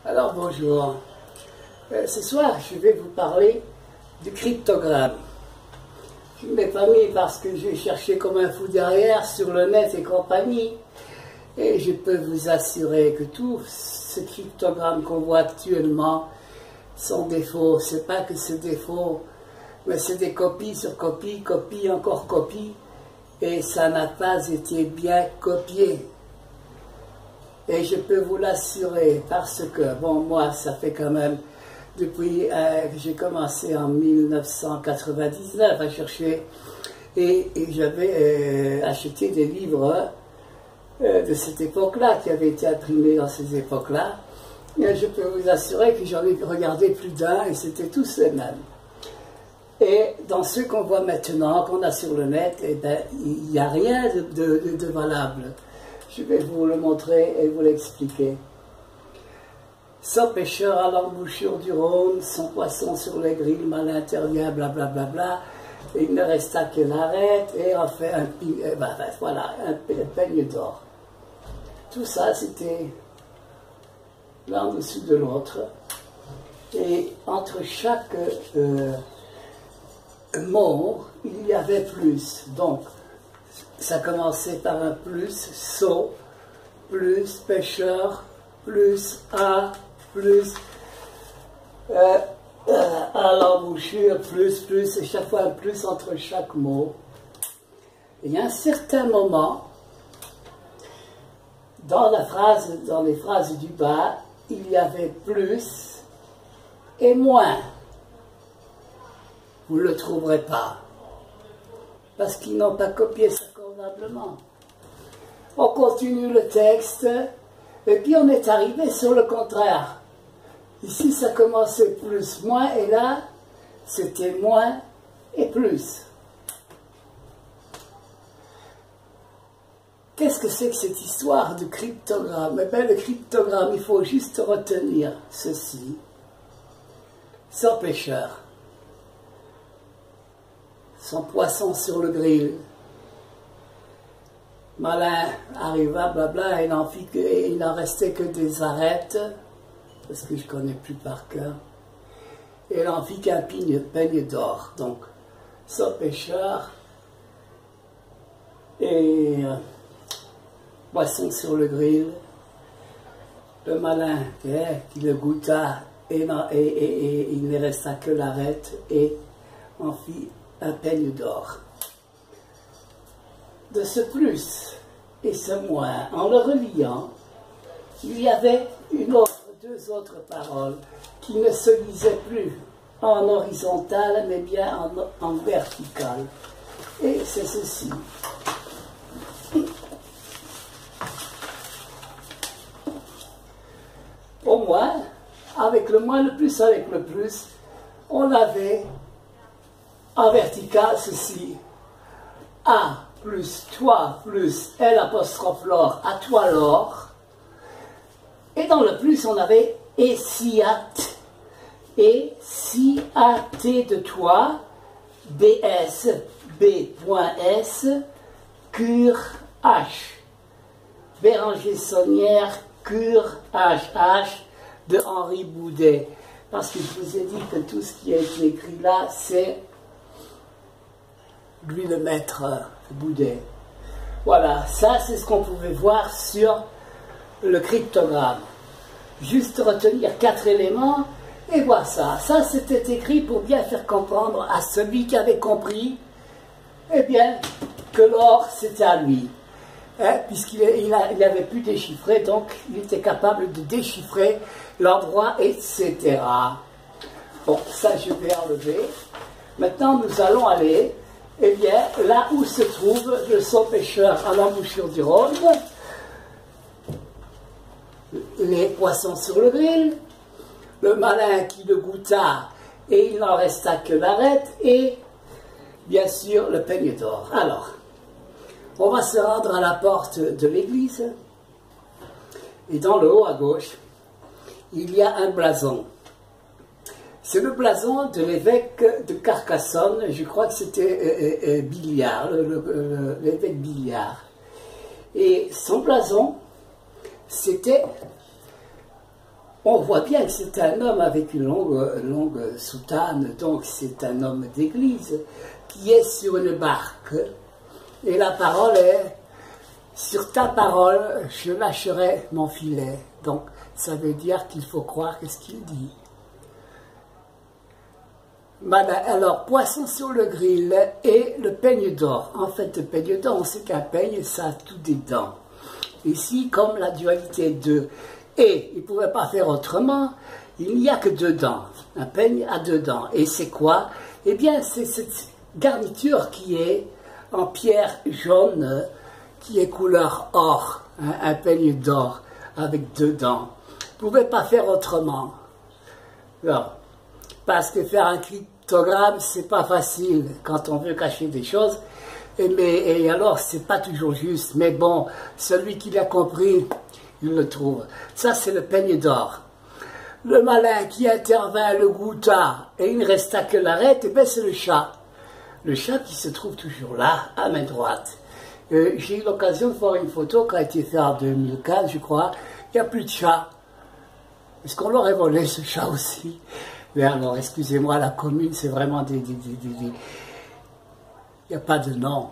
Alors bonjour, ce soir je vais vous parler du cryptogramme. Je ne l'ai pas mis parce que j'ai cherché comme un fou derrière sur le net et compagnie, et je peux vous assurer que tout ce cryptogramme qu'on voit actuellement sont des faux. C'est pas que c'est des faux, mais c'est des copies sur copies, copies encore copies, et ça n'a pas été bien copié. Et je peux vous l'assurer parce que, bon, moi, ça fait quand même, depuis que j'ai commencé en 1999 à chercher, et j'avais acheté des livres de cette époque-là, qui avaient été imprimés dans ces époques-là. Et je peux vous assurer que j'en ai regardé plus d'un, et c'était tous les mêmes. Et dans ceux qu'on voit maintenant, qu'on a sur le net, eh ben, il n'y a rien de valable. Je vais vous le montrer et vous l'expliquer. Sans pêcheur à l'embouchure du Rhône, sans poisson sur les grilles, mal intervient, blablabla. Bla, bla, bla. Il ne resta que l'arête et on fait voilà, un peigne d'or. Tout ça, c'était l'un au-dessus de l'autre. Et entre chaque mot, il y avait plus. Donc, ça commençait par un plus, saut, plus pêcheur, plus à, plus à l'embouchure, plus, et chaque fois un plus entre chaque mot. Et il y a un certain moment, dans les phrases du bas, il y avait plus et moins. Vous ne le trouverez pas, parce qu'ils n'ont pas copié ça convenablement. On continue le texte, et puis on est arrivé sur le contraire. Ici, ça commençait plus, moins, et là, c'était moins et plus. Qu'est-ce que c'est que cette histoire de cryptogramme? Eh bien, le cryptogramme, il faut juste retenir ceci. Sans pêcheur, sans poisson sur le grill. Malin arriva, blabla, et il n'en restait que des arêtes, parce que je ne connais plus par cœur. Et il en fit qu'un peigne d'or. Donc, sans pêcheur et poisson sur le grill. Le malin qui le goûta, et il ne resta que l'arête, et en fit un peigne d'or. De ce plus et ce moins, en le reliant, il y avait deux autres paroles qui ne se lisaient plus en horizontal, mais bien en vertical. Et c'est ceci. Au moins, avec le moins, le plus avec le plus, on avait en vertical ceci. A plus toi plus L apostrophe l'or, à toi l'or. Et dans le plus, on avait et si à t de toi, BS, B.S, cure H. Béranger Saunière, cure H de Henri Boudet. Parce que je vous ai dit que tout ce qui a été écrit là, c'est lui le maître Boudet. Voilà, ça c'est ce qu'on pouvait voir sur le cryptogramme. Juste retenir 4 éléments et voir ça. Ça c'était écrit pour bien faire comprendre à celui qui avait compris, eh bien, que l'or c'était à lui. Hein, puisqu'il avait pu déchiffrer, donc il était capable de déchiffrer l'endroit, etc. Bon, ça je vais enlever. Maintenant nous allons aller, eh bien, là où se trouve le sans pêcheur à l'embouchure du Rhône, les poissons sur le grill, le malin qui le goûta et il n'en resta que l'arête, et bien sûr le peigne d'or. Alors, on va se rendre à la porte de l'église, et dans le haut à gauche, il y a un blason. C'est le blason de l'évêque de Carcassonne, je crois que c'était Billiard, l'évêque Billiard. Et son blason, c'était on voit bien que c'est un homme avec une longue soutane, donc c'est un homme d'église qui est sur une barque. Et la parole est, sur ta parole, je lâcherai mon filet. Donc ça veut dire qu'il faut croire ce qu'il dit. Alors, poisson sur le grill et le peigne d'or. En fait, le peigne d'or, on sait qu'un peigne, ça a tout des dents. Ici, comme la dualité 2, et il ne pouvait pas faire autrement, il n'y a que 2 dents. Un peigne a 2 dents. Et c'est quoi? Eh bien, c'est cette garniture qui est en pierre jaune, qui est couleur or, hein, un peigne d'or avec 2 dents. Vous ne pouvez pas faire autrement. Non. Parce que faire un cryptogramme, c'est pas facile quand on veut cacher des choses. Et alors, c'est pas toujours juste. Mais bon, celui qui l'a compris, il le trouve. Ça, c'est le peigne d'or. Le malin qui intervint le goûta et il ne resta que l'arête, et bien c'est le chat. Le chat qui se trouve toujours là, à main droite. J'ai eu l'occasion de voir une photo qui a été faite en 2015, je crois. Il n'y a plus de chat. Est-ce qu'on l'aurait volé, ce chat aussi? Mais alors, excusez-moi, la commune, c'est vraiment il n'y a pas de nom.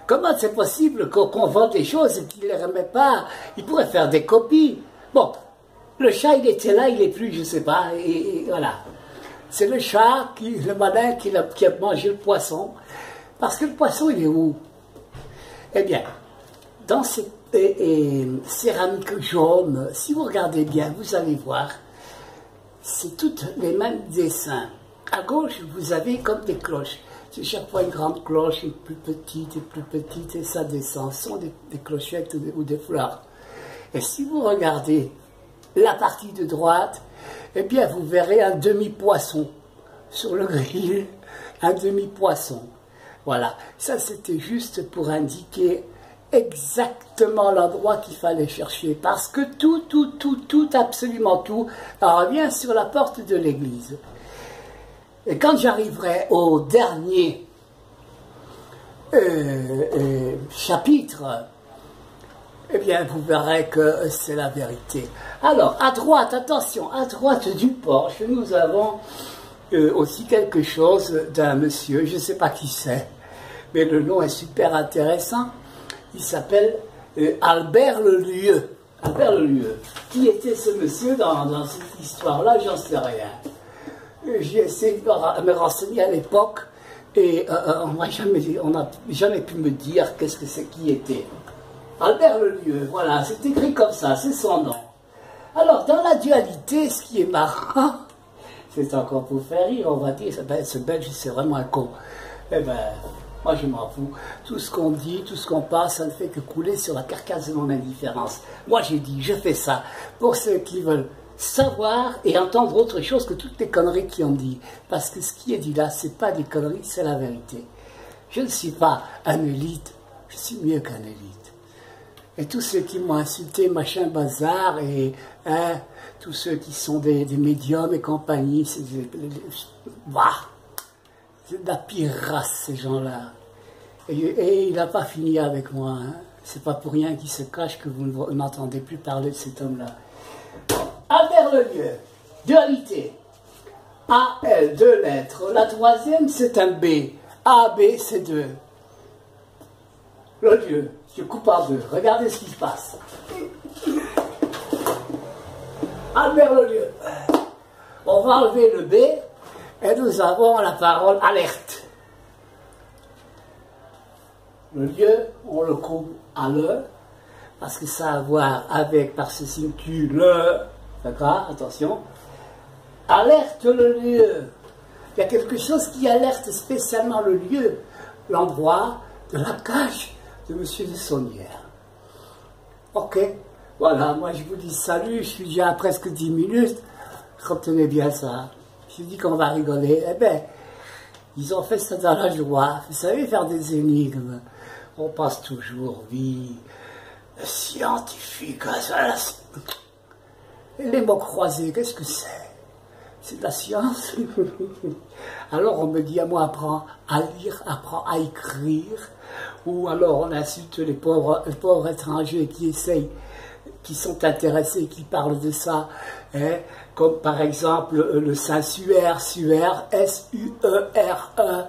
Comment c'est possible qu'on vende des choses et qu'il ne les remet pas? Il pourrait faire des copies. Bon, le chat, il était là, il n'est plus, je ne sais pas, et voilà. C'est le chat, le malin, qui a mangé le poisson. Parce que le poisson, il est où? Eh bien, dans cette céramique jaune, si vous regardez bien, vous allez voir, c'est toutes les mêmes dessins. À gauche, vous avez comme des cloches. C'est chaque fois une grande cloche, une plus petite, et ça descend. Ce sont des clochettes ou des fleurs. Et si vous regardez la partie de droite, eh bien, vous verrez un demi-poisson sur le grill, un demi-poisson. Voilà, ça c'était juste pour indiquer exactement l'endroit qu'il fallait chercher, parce que tout, absolument tout, revient sur la porte de l'église. Et quand j'arriverai au dernier chapitre, eh bien, vous verrez que c'est la vérité. Alors, à droite, attention, à droite du porche, nous avons aussi quelque chose d'un monsieur, je ne sais pas qui c'est, mais le nom est super intéressant. Il s'appelle Albert Lelieu. Albert Lelieu. Qui était ce monsieur dans cette histoire-là? J'en sais rien. J'ai essayé de me renseigner à l'époque et on n'a jamais pu me dire qu'est-ce que c'est qui était. Albert Lelieu, voilà, c'est écrit comme ça, c'est son nom. Alors, dans la dualité, ce qui est marrant, c'est encore pour faire rire, on va dire, ce Belge, c'est vraiment un con. Eh ben, moi je m'en fous. Tout ce qu'on dit, tout ce qu'on passe, ça ne fait que couler sur la carcasse de mon indifférence. Moi j'ai dit, je fais ça pour ceux qui veulent savoir et entendre autre chose que toutes les conneries qui ont dit. Parce que ce qui est dit là, c'est pas des conneries, c'est la vérité. Je ne suis pas un élite, je suis mieux qu'un élite. Et tous ceux qui m'ont insulté, machin bazar, et tous ceux qui sont des médiums et compagnie, c'est de la pire race, ces gens-là. Et il n'a pas fini avec moi. Hein. C'est pas pour rien qu'il se cache que vous n'entendez plus parler de cet homme-là. Albert Lelieu, dualité. A, L, 2 lettres. La troisième, c'est un B. A, B, c'est 2. Lelieu, je coupe en 2. Regardez ce qui se passe. Albert Lelieu. On va enlever le B. Et nous avons la parole alerte. Le lieu, on le coupe à le, parce que ça a à voir avec, par ce signe-tu, le, d'accord, attention. Alerte le lieu. Il y a quelque chose qui alerte spécialement le lieu, l'endroit de la cage de M. de Saunière. Ok, voilà, moi je vous dis salut, je suis déjà à presque 10 minutes, retenez bien ça. Je dis qu'on va rigoler. Eh bien, ils ont fait ça dans la joie. Vous savez, faire des énigmes. On passe toujours, oui, scientifique. Les mots croisés, qu'est-ce que c'est? C'est de la science. Alors on me dit à moi, apprends à lire, apprends à écrire. Ou alors on insulte les pauvres étrangers qui essayent qui sont intéressés, qui parlent de ça, hein, comme par exemple le Saint-Suaire, Suaire, S-U-E-R-E.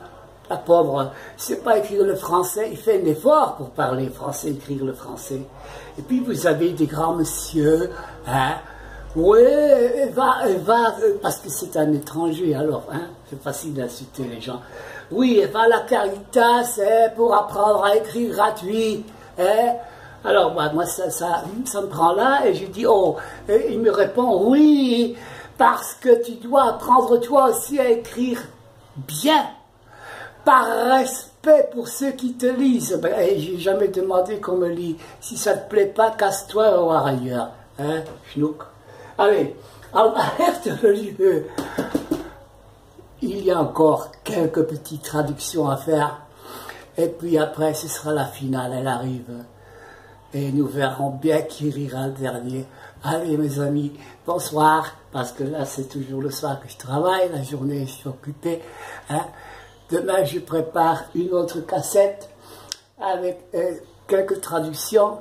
La pauvre, il ne sait pas écrire le français, il fait un effort pour parler français, écrire le français. Et puis vous avez des grands monsieur, hein, oui, va, parce que c'est un étranger, alors, hein, c'est facile d'insulter les gens. Oui, elle va à la Caritas, hein, pour apprendre à écrire gratuit, hein. Alors, moi, ça me prend là, et je dis, oh, et il me répond, oui, parce que tu dois apprendre toi aussi à écrire bien. Par respect pour ceux qui te lisent. Ben, j'ai jamais demandé qu'on me lit. Si ça ne te plaît pas, casse-toi et voir ailleurs. Hein, schnouk. Allez, Alerte-le-Lieu. Il y a encore quelques petites traductions à faire. Et puis après, ce sera la finale, elle arrive. Et nous verrons bien qui rira le dernier. Allez mes amis, bonsoir. Parce que là, c'est toujours le soir que je travaille. La journée, je suis occupé. Hein. Demain, je prépare une autre cassette avec quelques traductions.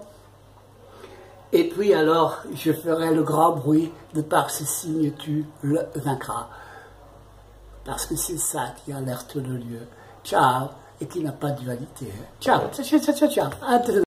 Et puis alors, je ferai le grand bruit de par ce signe tu le vaincras. Parce que c'est ça qui alerte le lieu. Ciao. Et qui n'a pas de dualité. Ciao. Ciao. À demain.